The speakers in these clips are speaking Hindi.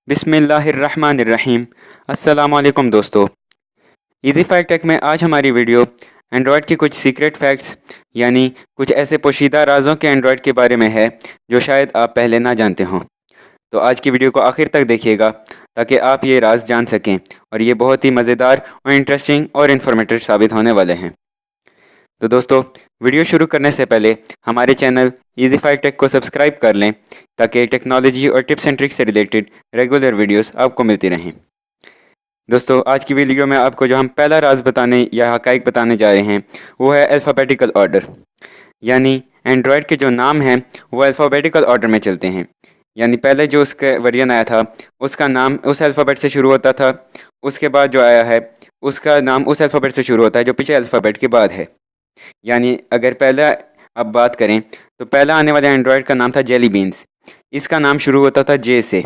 बिस्मिल्लाहिर्रहमानिर्रहीम। अस्सलाम वालेकुम दोस्तों। इजी फैक्ट टेक में आज हमारी वीडियो एंड्रॉयड की कुछ सीक्रेट फैक्ट्स यानी कुछ ऐसे पोशीदा राज़ों के एंड्रॉयड के बारे में है जो शायद आप पहले ना जानते हों। तो आज की वीडियो को आखिर तक देखिएगा ताकि आप ये राज जान सकें और ये बहुत ही मज़ेदार और इंटरेस्टिंग और इन्फॉर्मेटिव साबित होने वाले हैं। तो दोस्तों, वीडियो शुरू करने से पहले हमारे चैनल इजी फैक्ट टेक को सब्सक्राइब कर लें ताकि टेक्नोलॉजी और टिप्स एंड ट्रिक्स से रिलेटेड रेगुलर वीडियोस आपको मिलती रहें। दोस्तों, आज की वीडियो में आपको जो हम पहला राज बताने या हकाइक बताने जा रहे हैं वो है अल्फ़ाबेटिकल ऑर्डर। यानी एंड्रॉयड के जो नाम हैं वो अल्फ़ाबेटिकल ऑर्डर में चलते हैं। यानी पहले जो उसका वर्जन आया था उसका नाम उस अल्फ़ाबेट से शुरू होता था, उसके बाद जो आया है उसका नाम उस अल्फ़ाबेट से शुरू होता है जो पिछले अल्फ़ाबेट के बाद है। यानी अगर पहला अब बात करें तो पहला आने वाले एंड्रॉयड का नाम था जेली बीन्स। इसका नाम शुरू होता था जे से।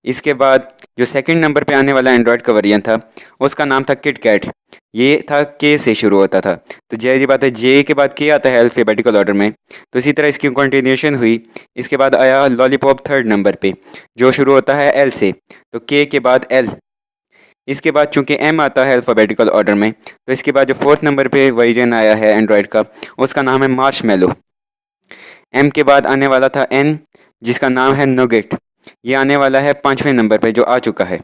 इसके बाद जो सेकंड नंबर पे आने वाला एंड्रॉयड का वेरिएंट था उसका नाम था किट कैट। ये था के से शुरू होता था। तो जैसी बात है, जे के बाद के आता है अल्फ़ाबेटिकल ऑर्डर में, तो इसी तरह इसकी कंटिन्यूशन हुई। इसके बाद आया लॉलीपॉप थर्ड नंबर पे जो शुरू होता है एल से, तो के बाद एल। इसके बाद चूंकि एम आता है अल्फ़ाबेटिकल ऑर्डर में, तो इसके बाद जो फोर्थ नंबर पे वर्जन आया है एंड्रॉयड का उसका नाम है मार्शमेलो। एम के बाद आने वाला था एन जिसका नाम है नोगेट। ये आने वाला है पाँचवें नंबर पे जो आ चुका है।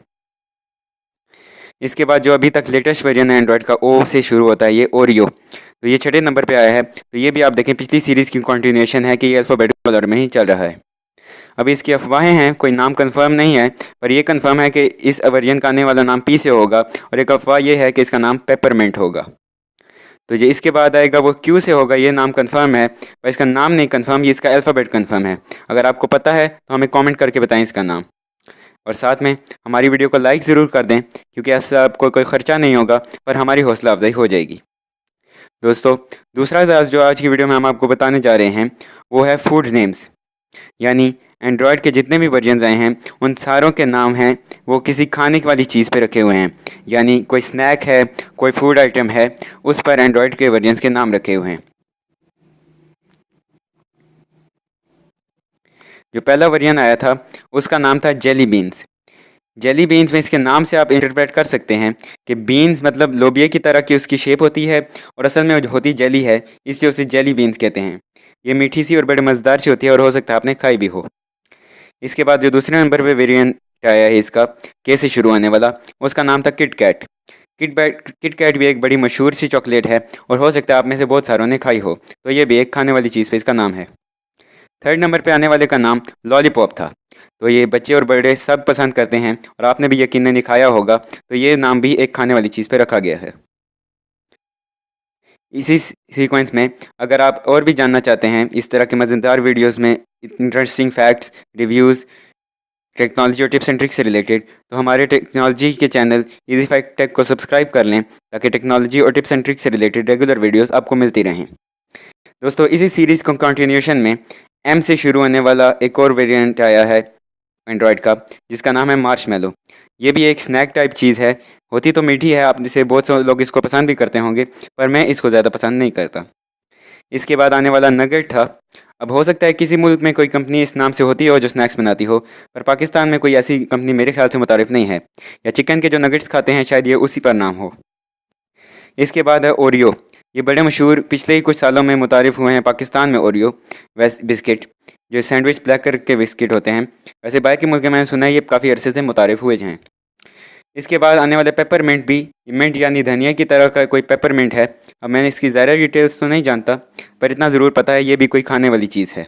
इसके बाद जो अभी तक लेटेस्ट वर्जन है एंड्रॉयड का ओ से शुरू होता है, ये ओरियो। तो ये छठे नंबर पे आया है। तो ये भी आप देखें पिछली सीरीज़ की कंटिन्यूशन है कि ये अल्फ़ाबेटिकल ऑर्डर में ही चल रहा है। अभी इसकी अफवाहें हैं, कोई नाम कंफर्म नहीं है, पर यह कंफर्म है कि इस वर्जन का आने वाला नाम पी से होगा और एक अफवाह यह है कि इसका नाम पेपरमिंट होगा। तो ये इसके बाद आएगा वो क्यू से होगा, ये नाम कंफर्म है, पर इसका नाम नहीं कंफर्म, ये इसका अल्फ़ाबेट कंफर्म है। अगर आपको पता है तो हमें कमेंट करके बताएं इसका नाम। और साथ में हमारी वीडियो को लाइक ज़रूर कर दें क्योंकि ऐसा आपको कोई ख़र्चा नहीं होगा पर हमारी हौसला अफजाई हो जाएगी। दोस्तों, दूसरा राज जो आज की वीडियो में हम आपको बताने जा रहे हैं वो है फूड नेम्स। यानी एंड्रॉयड के जितने भी वर्जन्स आए हैं उन सारों के नाम हैं वो किसी खाने वाली चीज़ पे रखे हुए हैं। यानी कोई स्नैक है, कोई फूड आइटम है, उस पर एंड्रॉयड के वर्जन्स के नाम रखे हुए हैं। जो पहला वर्जन आया था उसका नाम था जेली बीन्स। जेली बीन्स में इसके नाम से आप इंटरप्रेट कर सकते हैं कि बीन्स मतलब लोबिया की तरह की उसकी शेप होती है और असल में होती जेली है, इसलिए उसे जेली बीन्स कहते हैं। ये मीठी सी और बड़े मज़ेदार सी होती है और हो सकता है आपने खाई भी हो। इसके बाद जो दूसरे नंबर पे वेरिएंट आया है इसका के से शुरू होने वाला, उसका नाम था किट कैट। किट कैट भी एक बड़ी मशहूर सी चॉकलेट है और हो सकता है आप में से बहुत सारों ने खाई हो, तो ये भी एक खाने वाली चीज़ पे इसका नाम है। थर्ड नंबर पे आने वाले का नाम लॉलीपॉप था। तो ये बच्चे और बड़े सब पसंद करते हैं और आपने भी यकीनन खाया होगा, तो ये नाम भी एक खाने वाली चीज़ पे रखा गया है। इसी सीक्वेंस में अगर आप और भी जानना चाहते हैं इस तरह के मज़ेदार वीडियोस में इंटरेस्टिंग फैक्ट्स, रिव्यूज़, टेक्नोलॉजी और टिप्स एंड ट्रिक्स से रिलेटेड, तो हमारे टेक्नोलॉजी के चैनल इजी फैक्ट टेक को सब्सक्राइब कर लें ताकि टेक्नोलॉजी और टिप्स एंड ट्रिक्स से रिलेटेड रेगुलर वीडियोस आपको मिलती रहें। दोस्तों, इसी सीरीज़ को कंटिन्यूशन में एम से शुरू होने वाला एक और वेरिएंट आया है एंड्रॉयड का जिसका नाम है मार्शमेलो। ये भी एक स्नैक टाइप चीज़ है, होती तो मीठी है, आप जैसे बहुत से लोग इसको पसंद भी करते होंगे, पर मैं इसको ज़्यादा पसंद नहीं करता। इसके बाद आने वाला नगेट था। अब हो सकता है किसी मुल्क में कोई कंपनी इस नाम से होती हो जो स्नैक्स बनाती हो, पर पाकिस्तान में कोई ऐसी कंपनी मेरे ख्याल से मुतारिफ नहीं है, या चिकन के जो नगेट्स खाते हैं शायद ये उसी पर नाम हो। इसके बाद है ओरियो। ये बड़े मशहूर पिछले ही कुछ सालों में मुतारिफ हुए हैं पाकिस्तान में ओरियो वैसे बिस्किट, जो सैंडविच ब्लैक के बिस्किट होते हैं। वैसे बाहर के मुल्क में मैंने सुना है ये काफ़ी अरसे से मुतारिफ हुए हैं। इसके बाद आने वाले पेपरमिंट भी, मिंट यानी धनिया की तरह का कोई पेपरमिंट है। अब मैंने इसकी ज़्यादा डिटेल्स तो नहीं जानता, पर इतना ज़रूर पता है ये भी कोई खाने वाली चीज़ है।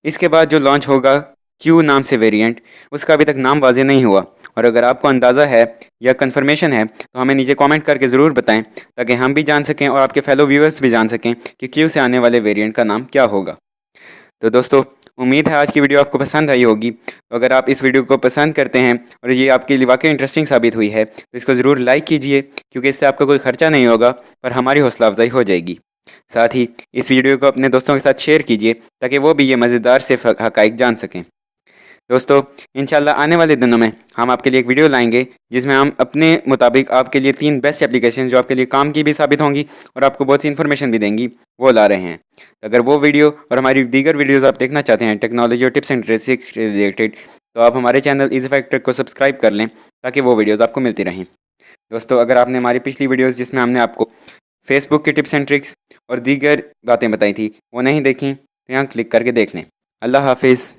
इसके बाद जो लॉन्च होगा क्यू नाम से वेरिएंट, उसका अभी तक नाम वाज़ेह नहीं हुआ, और अगर आपको अंदाज़ा है या कंफर्मेशन है तो हमें नीचे कमेंट करके ज़रूर बताएं ताकि हम भी जान सकें और आपके फेलो व्यूअर्स भी जान सकें कि क्यू से आने वाले वेरिएंट का नाम क्या होगा। तो दोस्तों, उम्मीद है आज की वीडियो आपको पसंद आई होगी। तो अगर आप इस वीडियो को पसंद करते हैं और ये आपके लिए वाकई इंटरेस्टिंग साबित हुई है तो इसको ज़रूर लाइक कीजिए क्योंकि इससे आपका कोई ख़र्चा नहीं होगा पर हमारी हौसला अफजाई हो जाएगी। साथ ही इस वीडियो को अपने दोस्तों के साथ शेयर कीजिए ताकि वो भी ये मज़ेदार से हक़ाइक़ जान सकें। दोस्तों इंशाल्लाह आने वाले दिनों में हम आपके लिए एक वीडियो लाएंगे जिसमें हम अपने मुताबिक आपके लिए 3 बेस्ट एप्लीकेशन जो आपके लिए काम की भी साबित होंगी और आपको बहुत सी इन्फॉर्मेशन भी देंगी, वो ला रहे हैं। अगर वो वीडियो और हमारी दीगर वीडियोज़ आप देखना चाहते हैं टेक्नोलॉजी और टिप्स एंड ट्रिक्स से रिलेटेड, तो आप हमारे चैनल इजी फैक्टर को सब्सक्राइब कर लें ताकि वो वीडियोज़ आपको मिलती रहें। दोस्तों अगर आपने हमारी पिछली वीडियोज़ जिसमें हमने आपको फेसबुक की टिप्स एंड ट्रिक्स और दीगर बातें बताई थी वो नहीं देखी तो यहाँ क्लिक करके देख लें। अल्लाह हाफिज़।